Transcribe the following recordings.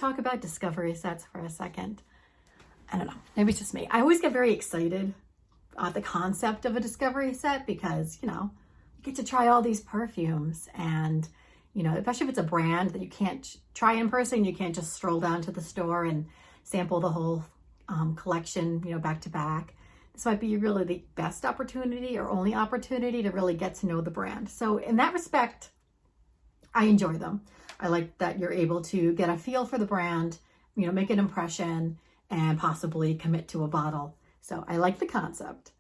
talk about discovery sets for a second. I don't know, maybe it's just me. I always get very excited at the concept of a discovery set because, you know, you get to try all these perfumes and, you know, especially if it's a brand that you can't try in person, you can't just stroll down to the store and sample the whole collection, you know, back to back. This might be really the best opportunity or only opportunity to really get to know the brand. So in that respect, I enjoy them. I like that you're able to get a feel for the brand, you know, make an impression and possibly commit to a bottle. So I like the concept.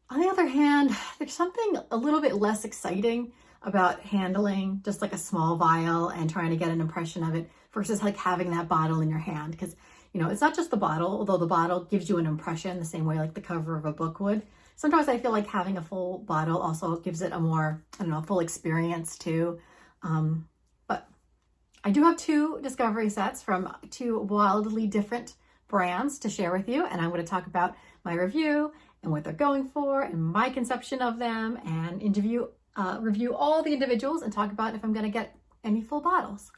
On the other hand, there's something a little bit less exciting about handling just like a small vial and trying to get an impression of it versus like having that bottle in your hand. Because, you know, it's not just the bottle, although the bottle gives you an impression the same way like the cover of a book would. Sometimes I feel like having a full bottle also gives it a more, I don't know, full experience too. But I do have 2 discovery sets from 2 wildly different brands to share with you. And I'm going to talk about my review and what they're going for and my conception of them and review all the individuals and talk about if I'm going to get any full bottles.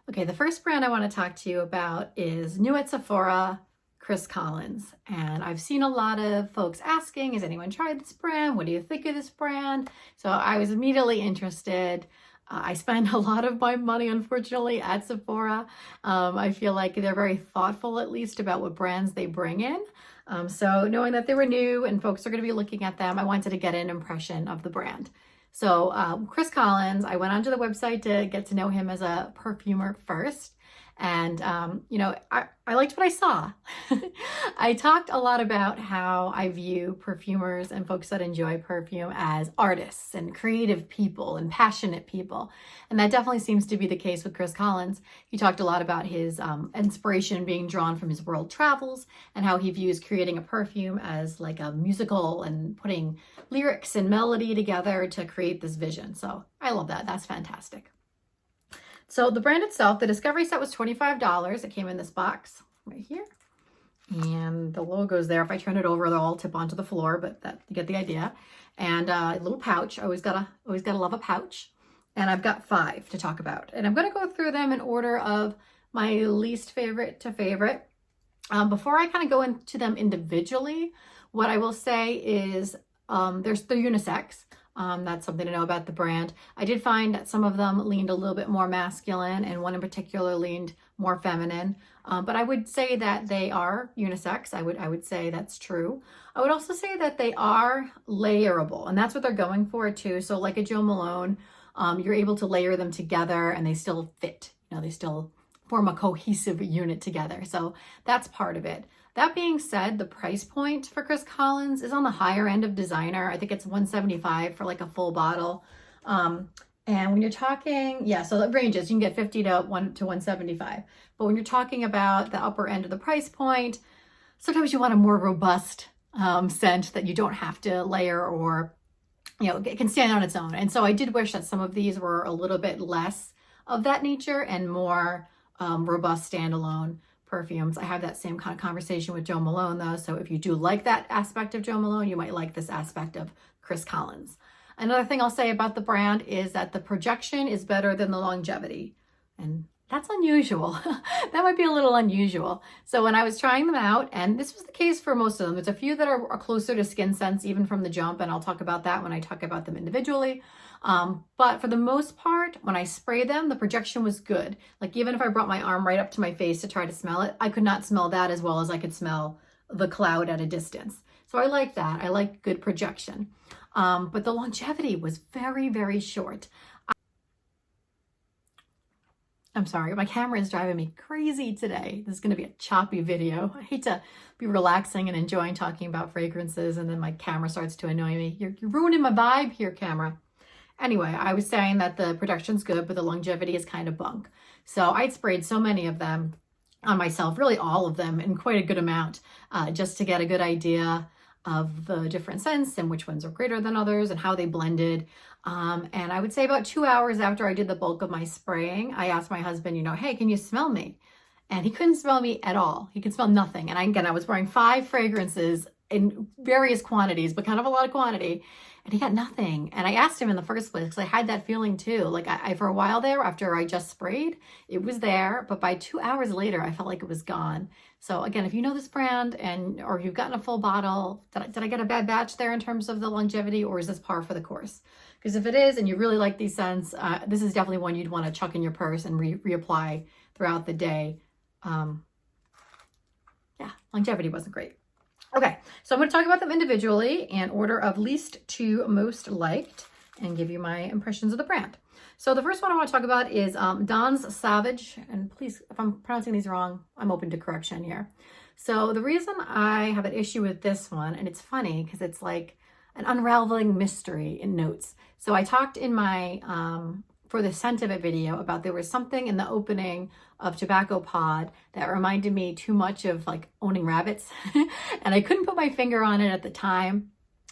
Okay, the first brand I want to talk to you about is new at Sephora, Chris Collins. And I've seen a lot of folks asking, has anyone tried this brand? What do you think of this brand? So I was immediately interested. I spend a lot of my money, unfortunately, at Sephora. I feel like they're very thoughtful, at least, about what brands they bring in. So knowing that they were new and folks are going to be looking at them, I wanted to get an impression of the brand. So Chris Collins, I went onto the website to get to know him as a perfumer first. And, you know, I liked what I saw. I talked a lot about how I view perfumers and folks that enjoy perfume as artists and creative people and passionate people. And that definitely seems to be the case with Chris Collins. He talked a lot about his inspiration being drawn from his world travels and how he views creating a perfume as like a musical and putting lyrics and melody together to create this vision. So I love that. That's fantastic. So the brand itself, the discovery set was $25. It came in this box right here. And the logo's there. If I turn it over, they'll all tip onto the floor, but that you get the idea. And a little pouch. Always gotta love a pouch. And I've got 5 to talk about. And I'm gonna go through them in order of my least favorite to favorite. Before I kind of go into them individually, what I will say is they're unisex. That's something to know about the brand. I did find that some of them leaned a little bit more masculine and one in particular leaned more feminine. But I would say that they are unisex. I would say that's true. I would also say that they are layerable, and that's what they're going for too. So like a Jo Malone, you're able to layer them together and they still fit. You know, they still form a cohesive unit together. So that's part of it. That being said, the price point for Chris Collins is on the higher end of designer. I think it's $175 for like a full bottle. And when you're talking, yeah, so it ranges. You can get $50 to $175. But when you're talking about the upper end of the price point, sometimes you want a more robust scent that you don't have to layer or, you know, it can stand on its own. And so I did wish that some of these were a little bit less of that nature and more robust standalone perfumes. I have that same kind of conversation with Jo Malone though. So if you do like that aspect of Jo Malone, you might like this aspect of Chris Collins. Another thing I'll say about the brand is that the projection is better than the longevity. And that's unusual. That might be a little unusual. So when I was trying them out, and this was the case for most of them, there's a few that are closer to skin scents even from the jump, and I'll talk about that when I talk about them individually. But for the most part, when I sprayed them, the projection was good. Like even if I brought my arm right up to my face to try to smell it, I could not smell that as well as I could smell the cloud at a distance. So I like that. I like good projection. But the longevity was very, very short. I'm sorry, my camera is driving me crazy today. This is going to be a choppy video. I hate to be relaxing and enjoying talking about fragrances and then my camera starts to annoy me. You're ruining my vibe here, camera. Anyway, I was saying that the production's good, but the longevity is kind of bunk. So I'd sprayed so many of them on myself, really all of them in quite a good amount, just to get a good idea of the different scents and which ones are greater than others and how they blended. And I would say about 2 hours after I did the bulk of my spraying, I asked my husband, you know, hey, can you smell me? And he couldn't smell me at all. He could smell nothing. And I was wearing 5 fragrances in various quantities, but kind of a lot of quantity. And he got nothing. And I asked him in the first place because I had that feeling too. Like I for a while there, after I just sprayed, it was there, but by 2 hours later, I felt like it was gone. So again, if you know this brand or you've gotten a full bottle, did I get a bad batch there in terms of the longevity, or is this par for the course? Because if it is, and you really like these scents, this is definitely one you'd want to chuck in your purse and reapply throughout the day. Yeah, longevity wasn't great. Okay, so I'm going to talk about them individually in order of least to most liked and give you my impressions of the brand. So the first one I want to talk about is Don's Savage, and please, if I'm pronouncing these wrong, I'm open to correction here. So the reason I have an issue with this one, and it's funny because it's like an unraveling mystery in notes. So I talked in my for the scent of it video about there was something in the opening of Tobacco Pod that reminded me too much of like owning rabbits. And I couldn't put my finger on it at the time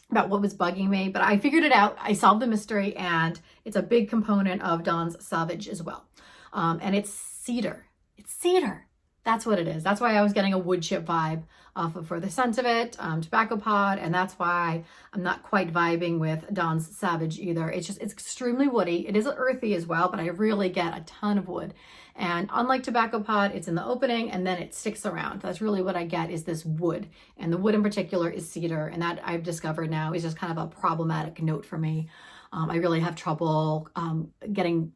about what was bugging me, but I figured it out. I solved the mystery, and it's a big component of Don's Savage as well. And it's cedar. It's cedar. That's what it is. That's why I was getting a wood chip vibe off of for the scent of it, Tobacco Pod, and that's why I'm not quite vibing with Don's Savage either. It's extremely woody. It is earthy as well, but I really get a ton of wood. And unlike Tobacco Pod, it's in the opening and then it sticks around. That's really what I get, is this wood. And the wood in particular is cedar, and that I've discovered now is just kind of a problematic note for me. I really have trouble getting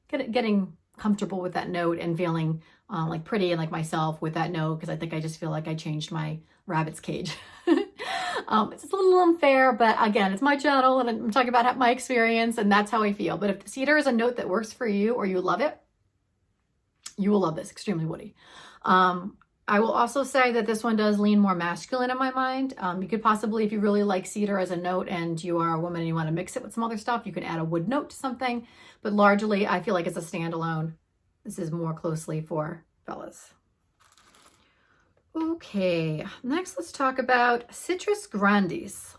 comfortable with that note and feeling like pretty and like myself with that note, because I think I just feel like I changed my rabbit's cage. It's just a little unfair, but again, it's my channel and I'm talking about my experience, and that's how I feel. But if cedar is a note that works for you or you love it, you will love this. Extremely woody. I will also say that this one does lean more masculine in my mind. You could possibly, if you really like cedar as a note and you are a woman and you want to mix it with some other stuff, you can add a wood note to something. But largely, I feel like it's a standalone. This is more closely for fellas. Okay, next let's talk about Citrus Grandis.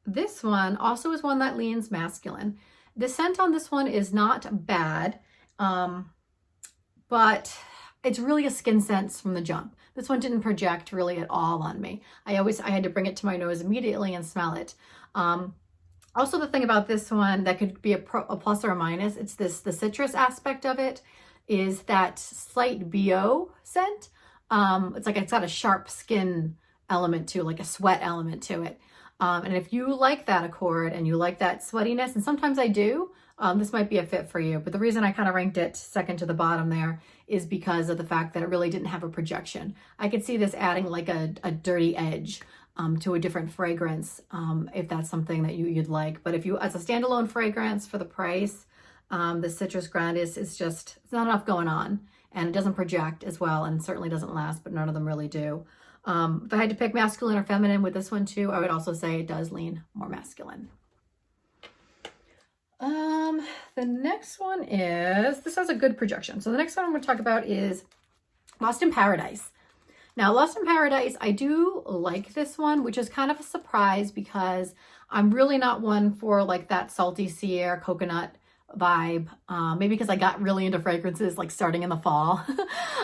This one also is one that leans masculine. The scent on this one is not bad, but it's really a skin scent from the jump. This one didn't project really at all on me. I had to bring it to my nose immediately and smell it. Also, the thing about this one that could be a plus or a minus, it's the citrus aspect of it is that slight BO scent. It's like it's got a sharp skin element to, like a sweat element to it. And if you like that accord and you like that sweatiness, and sometimes I do, this might be a fit for you. But the reason I kind of ranked it second to the bottom there is because of the fact that it really didn't have a projection. I could see this adding like a dirty edge to a different fragrance, if that's something that you'd like. But if you, as a standalone fragrance for the price, the Citrus Grandis is just, it's not enough going on, and it doesn't project as well, and certainly doesn't last, but none of them really do. If I had to pick masculine or feminine with this one too, I would also say it does lean more masculine. The next one is, this has a good projection. So the next one I'm going to talk about is Lost in Paradise. Now, Lost in Paradise, I do like this one, which is kind of a surprise because I'm really not one for like that salty sea air coconut vibe. Maybe because I got really into fragrances like starting in the fall.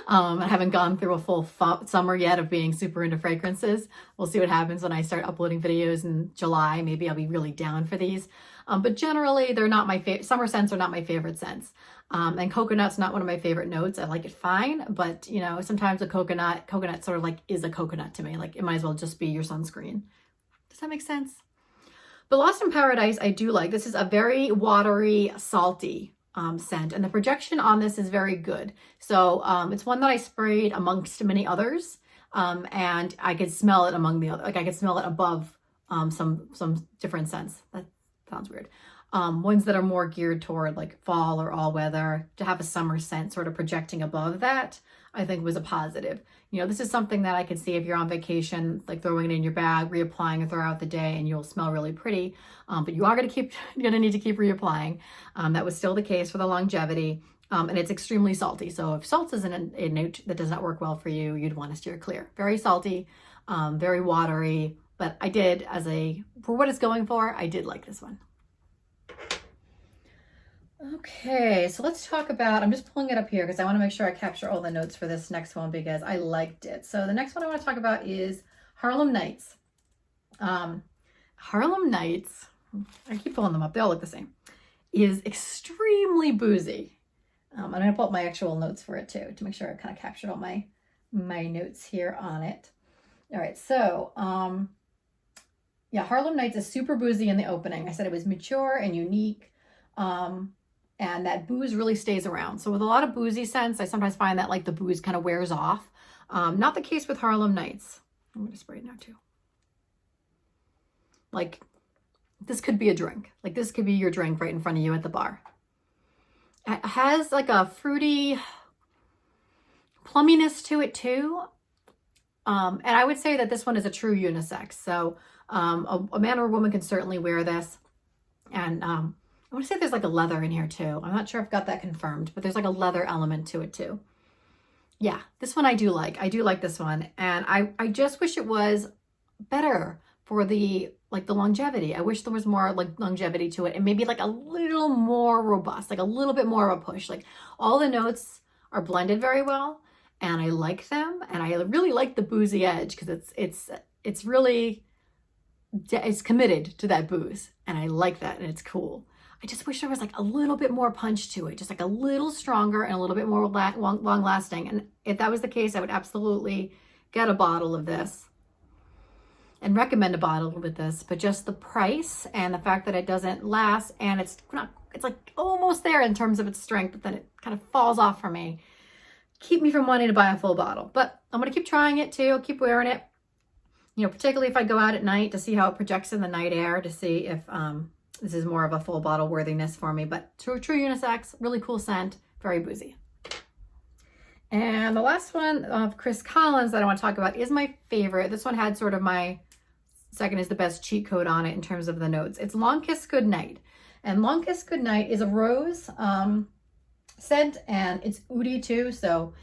I haven't gone through a full summer yet of being super into fragrances. We'll see what happens when I start uploading videos in July. Maybe I'll be really down for these. But generally, they're not my favorite. Summer scents are not my favorite scents. And coconut's not one of my favorite notes. I like it fine, but you know, sometimes a coconut sort of like is a coconut to me. Like it might as well just be your sunscreen. Does that make sense? But Lost in Paradise, I do like. This is a very watery, salty scent, and the projection on this is very good. So it's one that I sprayed amongst many others, and I could smell it among the other. Like I could smell it above some different scents. That sounds weird. Ones that are more geared toward like fall or all weather, to have a summer scent sort of projecting above that, I think was a positive. You know, this is something that I could see if you're on vacation, like throwing it in your bag, reapplying it throughout the day, and you'll smell really pretty. But you are going to need to keep reapplying. That was still the case for the longevity. And it's extremely salty. So if salt is a note that does not work well for you, you'd want to steer clear. Very salty, very watery. But I did, for what it's going for, I did like this one. Okay, so let's talk about, I'm just pulling it up here because I want to make sure I capture all the notes for this next one because I liked it. So the next one I want to talk about is Harlem Nights. Harlem Nights, I keep pulling them up, they all look the same, is extremely boozy. I'm going to pull up my actual notes for it too to make sure I kind of captured all my notes here on it. All right, so yeah, Harlem Nights is super boozy in the opening. I said it was mature and unique. And that booze really stays around. So with a lot of boozy scents, I sometimes find that like the booze kind of wears off. Not the case with Harlem Nights. I'm going to spray it now too. Like this could be a drink. Like this could be your drink right in front of you at the bar. It has like a fruity plumminess to it too. And I would say that this one is a true unisex. So a man or a woman can certainly wear this. And I want to say there's like a leather in here too. I'm not sure if I've got that confirmed, but there's like a leather element to it too. Yeah, this one I do like. I do like this one. And I just wish it was better for the longevity. I wish there was more like longevity to it and maybe like a little more robust, like a little bit more of a push. Like all the notes are blended very well and I like them. And I really like the boozy edge because it's really, it's committed to that booze. And I like that and it's cool. I just wish there was like a little bit more punch to it, just like a little stronger and a little bit more long lasting. And if that was the case, I would absolutely get a bottle of this and recommend a bottle with this, but just the price and the fact that it doesn't last and it's like almost there in terms of its strength, but then it kind of falls off for me. Keep me from wanting to buy a full bottle, but I'm going to keep trying it too. Keep wearing it, you know, particularly if I go out at night to see how it projects in the night air to see if, this is more of a full bottle worthiness for me, but true unisex, really cool scent, very boozy. And the last one of Chris Collins that I want to talk about is my favorite. This one had sort of my second is the best cheat code on it in terms of the notes. It's Long Kiss Goodnight. And Long Kiss Goodnight is a rose scent and it's oudy too. So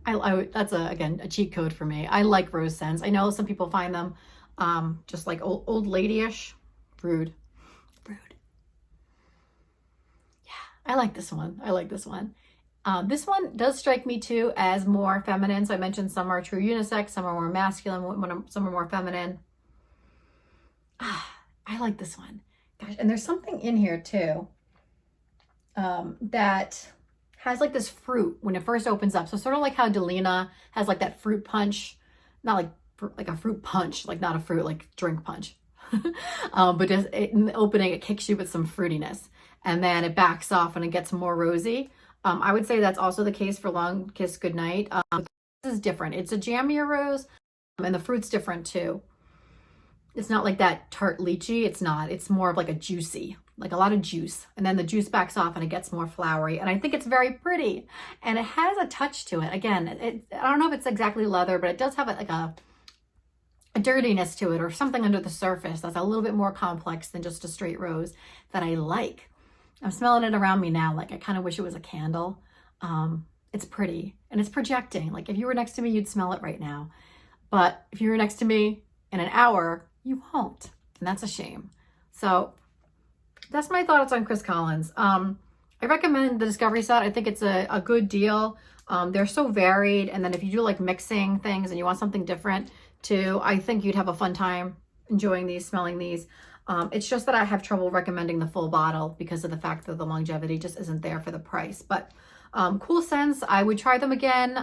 that's again a cheat code for me. I like rose scents. I know some people find them just like old lady-ish. Rude. I like this one. I like this one. This one does strike me too as more feminine. So I mentioned some are true unisex, some are more masculine, some are more feminine. I like this one. Gosh, and there's something in here too that has like this fruit when it first opens up. So sort of like how Delina has like that fruit punch, not like a fruit punch, like not a fruit, like drink punch. But just in the opening, it kicks you with some fruitiness. And then it backs off and it gets more rosy. I would say that's also the case for Long Kiss Goodnight. This is different. It's a jammier rose and the fruit's different too. It's not like that tart lychee. It's not. It's more of like a juicy, like a lot of juice. And then the juice backs off and it gets more flowery. And I think it's very pretty. And it has a touch to it. Again, I don't know if it's exactly leather, but it does have like a dirtiness to it or something under the surface that's a little bit more complex than just a straight rose that I like. I'm smelling it around me now. Like I kind of wish it was a candle. It's pretty and it's projecting. Like if you were next to me, you'd smell it right now. But if you were next to me in an hour, you won't. And that's a shame. So that's my thoughts on Chris Collins. I recommend the Discovery set. I think it's a good deal. They're so varied. And then if you do like mixing things and you want something different too, I think you'd have a fun time enjoying these, smelling these. It's just that I have trouble recommending the full bottle because of the fact that the longevity just isn't there for the price. But cool scents. I would try them again.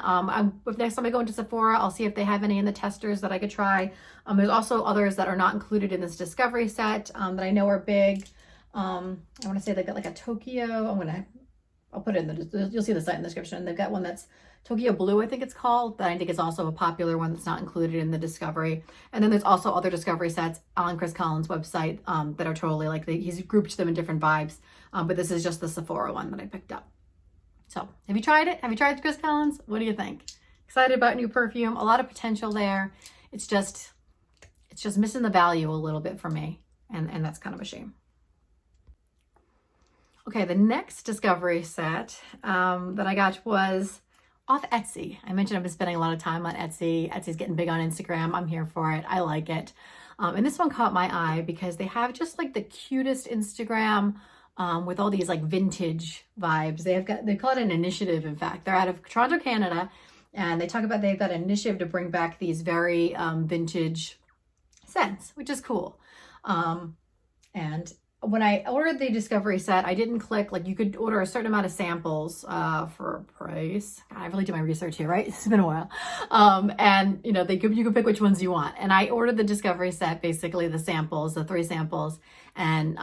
If next time I go into Sephora, I'll see if they have any in the testers that I could try. There's also others that are not included in this Discovery set that I know are big. I want to say they've got like a Tokyo. I'll put it in you'll see the site in the description. They've got one that's Tokyo Blue, I think it's called, that I think is also a popular one that's not included in the Discovery. And then there's also other Discovery sets on Chris Collins' website that are totally like, he's grouped them in different vibes. But this is just the Sephora one that I picked up. So have you tried it? Have you tried Chris Collins? What do you think? Excited about new perfume, a lot of potential there. It's just missing the value a little bit for me. And that's kind of a shame. Okay, the next Discovery set that I got was off Etsy. I mentioned I've been spending a lot of time on Etsy. Etsy's getting big on Instagram. I'm here for it. I like it. And this one caught my eye because they have just like the cutest Instagram with all these like vintage vibes. They call it an initiative, in fact. They're out of Toronto, Canada, and they talk about they've got an initiative to bring back these very vintage scents, which is cool. And when I ordered the Discovery set, I didn't click, like you could order a certain amount of samples for a price. God, I really do my research here, right? It's been a while. And you know, you can pick which ones you want. And I ordered the Discovery set, basically the samples, the 3 samples. And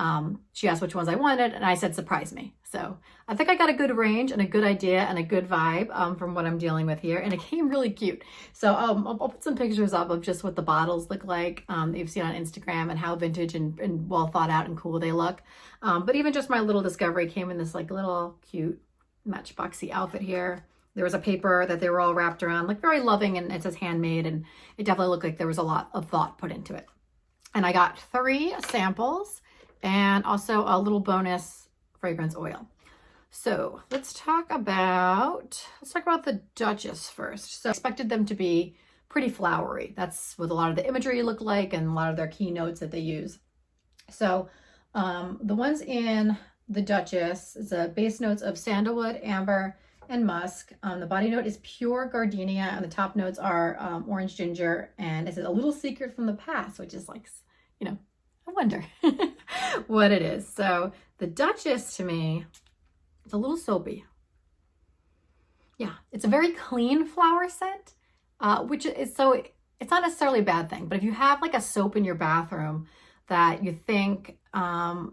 she asked which ones I wanted, and I said, surprise me. So I think I got a good range and a good idea and a good vibe from what I'm dealing with here. And it came really cute. So I'll put some pictures up of just what the bottles look like that you've seen on Instagram and how vintage and well thought out and cool they look. But even just my little Discovery came in this like little cute matchboxy outfit here. There was a paper that they were all wrapped around, like very loving, and it says handmade, and it definitely looked like there was a lot of thought put into it. And I got 3 samples and also a little bonus fragrance oil. So let's talk about the Duchess first. So I expected them to be pretty flowery. That's what a lot of the imagery look like and a lot of their keynotes that they use. So the ones in the Duchess is a base notes of sandalwood, amber, and musk. The body note is pure gardenia, and the top notes are orange ginger, and it's a little secret from the past, which is like, you know, I wonder what it is. So the Duchess, to me, it's a little soapy. Yeah, it's a very clean flower scent, which is, so it's not necessarily a bad thing, but if you have like a soap in your bathroom that you think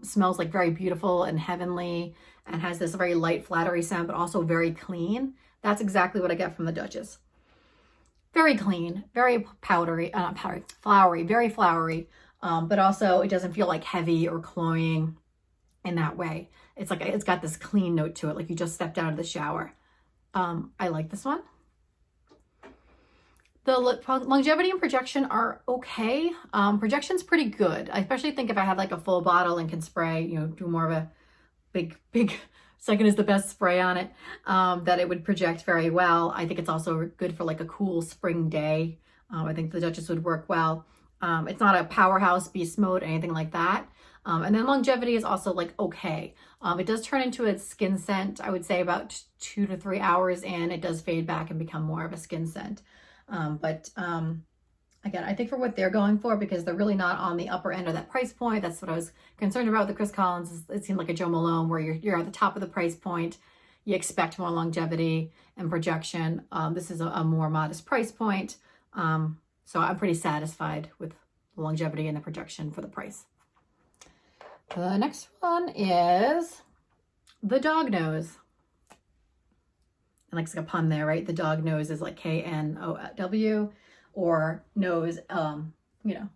smells like very beautiful and heavenly and has this very light flattery scent, but also very clean, that's exactly what I get from the Duchess. Very clean, very powdery, not powdery, flowery, very flowery, but also it doesn't feel like heavy or cloying in that way. It's like, it's got this clean note to it, like you just stepped out of the shower. I like this one. The longevity and projection are okay. Projection's pretty good. I especially think if I had like a full bottle and can spray, you know, do more of a big second is the best spray on it, that it would project very well. I think it's also good for like a cool spring day. I think the Duchess would work well. It's not a powerhouse beast mode, anything like that. And then longevity is also like okay. It does turn into a skin scent, I would say about 2 to 3 hours in. It does fade back and become more of a skin scent. Again, I think for what they're going for, because they're really not on the upper end of that price point. That's what I was concerned about with the Chris Collins. It seemed like a Jo Malone where you're at the top of the price point. You expect more longevity and projection. This is a more modest price point. So I'm pretty satisfied with the longevity and the projection for the price. The next one is the Dog Nose. And like it's like a pun there, right? The dog nose is like K-N-O-W, or nose, you know,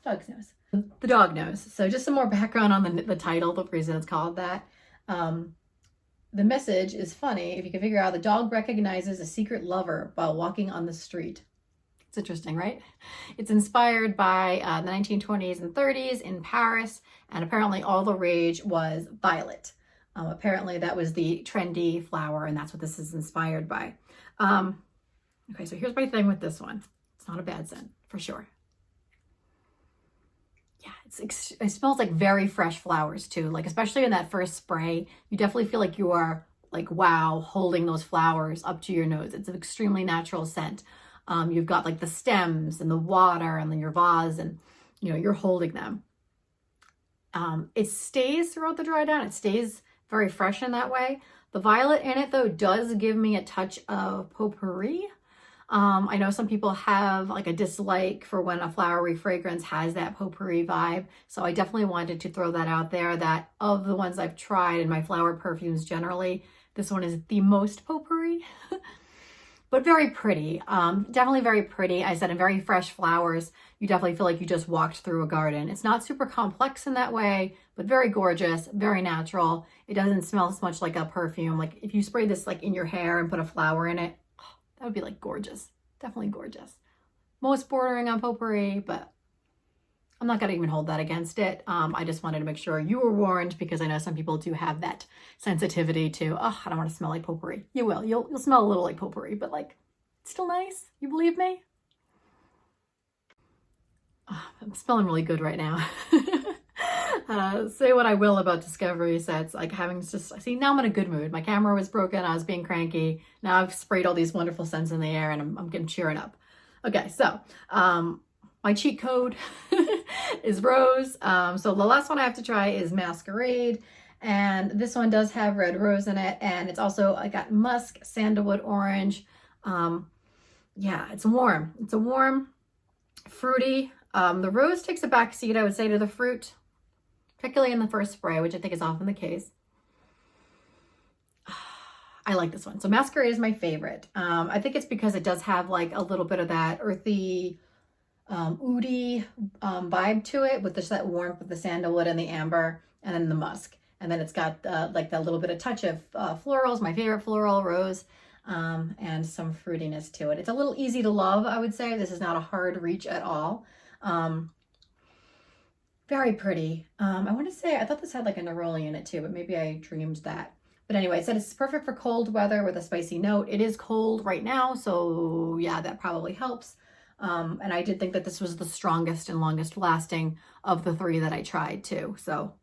dog's nose. The Dog Nose. So just some more background on the title, the reason it's called that. The message is funny. If you can figure out, the dog recognizes a secret lover while walking on the street. It's interesting, right? It's inspired by the 1920s and 30s in Paris, and apparently all the rage was violet. Apparently that was the trendy flower, and that's what this is inspired by. Okay, so here's my thing with this one. It's not a bad scent, for sure. Yeah, it smells like very fresh flowers too. Like especially in that first spray, you definitely feel like you are like, wow, holding those flowers up to your nose. It's an extremely natural scent. You've got like the stems and the water and then your vase, and you know, you're holding them. It stays throughout the dry down. It stays very fresh in that way. The violet in it though does give me a touch of potpourri. I know some people have like a dislike for when a flowery fragrance has that potpourri vibe. So I definitely wanted to throw that out there, that of the ones I've tried in my flower perfumes generally, this one is the most potpourri. But very pretty, definitely very pretty. I said, in very fresh flowers, you definitely feel like you just walked through a garden. It's not super complex in that way, but very gorgeous, very natural. It doesn't smell as much like a perfume. Like if you spray this like in your hair and put a flower in it, oh, that would be like gorgeous, definitely gorgeous. Most bordering on potpourri, but I'm not gonna even hold that against it. I just wanted to make sure you were warned, because I know some people do have that sensitivity to, oh, I don't want to smell like potpourri. You will, you'll smell a little like potpourri, but like, it's still nice. You believe me? Oh, I'm smelling really good right now. Say what I will about discovery sets, like having just, see, now I'm in a good mood. My camera was broken, I was being cranky. Now I've sprayed all these wonderful scents in the air and I'm getting cheering up. Okay, so my cheat code is rose. So the last one I have to try is Masquerade. And this one does have red rose in it. And it's also, I got musk, sandalwood, orange. Yeah, it's warm. It's a warm, fruity. The rose takes a back seat, I would say, to the fruit, particularly in the first spray, which I think is often the case. I like this one. So Masquerade is my favorite. I think it's because it does have like a little bit of that earthy, oody vibe to it, with just that warmth with the sandalwood and the amber and then the musk. And then it's got like that little bit of touch of florals, my favorite floral, rose, and some fruitiness to it. It's a little easy to love, I would say. This is not a hard reach at all. Very pretty. I want to say, I thought this had like a neroli in it too, but maybe I dreamed that. But anyway, it said it's perfect for cold weather with a spicy note. It is cold right now, so yeah, that probably helps. And I did think that this was the strongest and longest lasting of the three that I tried too. So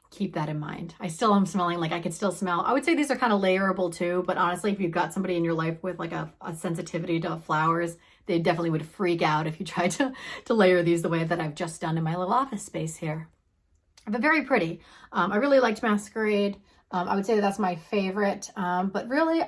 keep that in mind. I still am smelling like I could still smell. I would say these are kind of layerable too, but honestly, if you've got somebody in your life with like a sensitivity to flowers, they definitely would freak out if you tried to layer these the way that I've just done in my little office space here. But very pretty. I really liked Masquerade. I would say that's my favorite, but really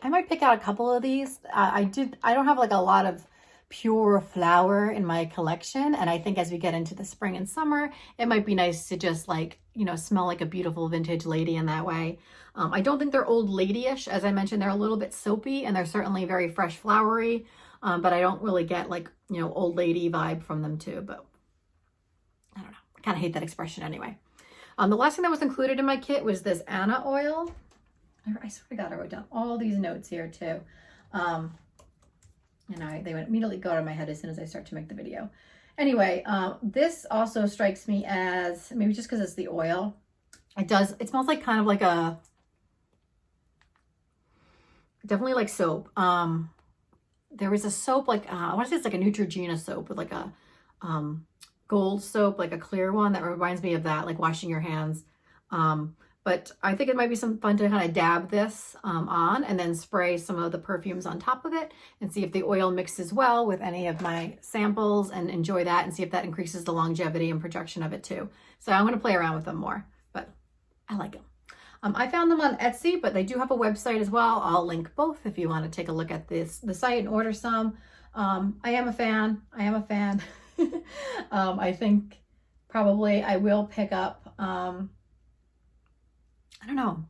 I might pick out a couple of these. I don't have like a lot of pure flower in my collection, and I think as we get into the spring and summer, it might be nice to just like, you know, smell like a beautiful vintage lady in that way. I don't think they're old lady-ish. As I mentioned, they're a little bit soapy and they're certainly very fresh flowery, but I don't really get like, you know, old lady vibe from them too. But I don't know, I kind of hate that expression anyway. The last thing that was included in my kit was this Anna oil. I swear to God, I wrote down all these notes here too. And they would immediately go out of my head as soon as I start to make the video. Anyway, this also strikes me as, maybe just because it's the oil, it smells like kind of like a, definitely like soap. There was a soap, like, I want to say it's like a Neutrogena soap with like a gold soap, like a clear one that reminds me of that, like washing your hands. But I think it might be some fun to kind of dab this on and then spray some of the perfumes on top of it and see if the oil mixes well with any of my samples and enjoy that and see if that increases the longevity and projection of it too. So I'm going to play around with them more, but I like them. I found them on Etsy, but they do have a website as well. I'll link both if you want to take a look at the site and order some. I am a fan. I think probably I will pick up, I don't know,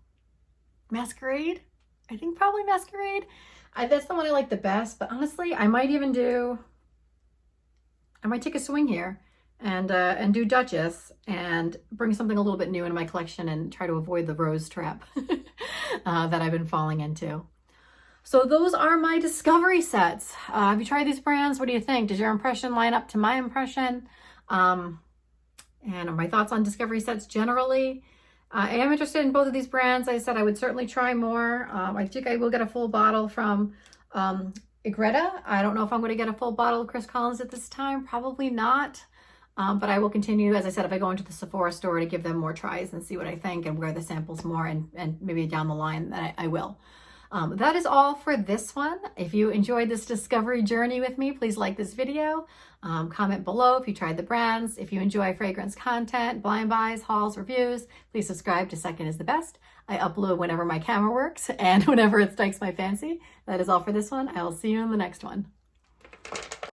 Masquerade. I think probably Masquerade. That's the one I like the best, but honestly, I might take a swing here and do Duchess and bring something a little bit new into my collection and try to avoid the rose trap that I've been falling into. So those are my discovery sets. Have you tried these brands? What do you think? Does your impression line up to my impression? And my thoughts on discovery sets generally. I am interested in both of these brands. I said I would certainly try more. I think I will get a full bottle from Egretta. I don't know if I'm going to get a full bottle of Chris Collins at this time. Probably not. But I will continue, as I said, if I go into the Sephora store, to give them more tries and see what I think and wear the samples more, and maybe down the line that I will. That is all for this one. If you enjoyed this discovery journey with me, please like this video. Comment below if you tried the brands. If you enjoy fragrance content, blind buys, hauls, reviews, please subscribe to Second is the Best. I upload whenever my camera works and whenever it strikes my fancy. That is all for this one. I will see you in the next one.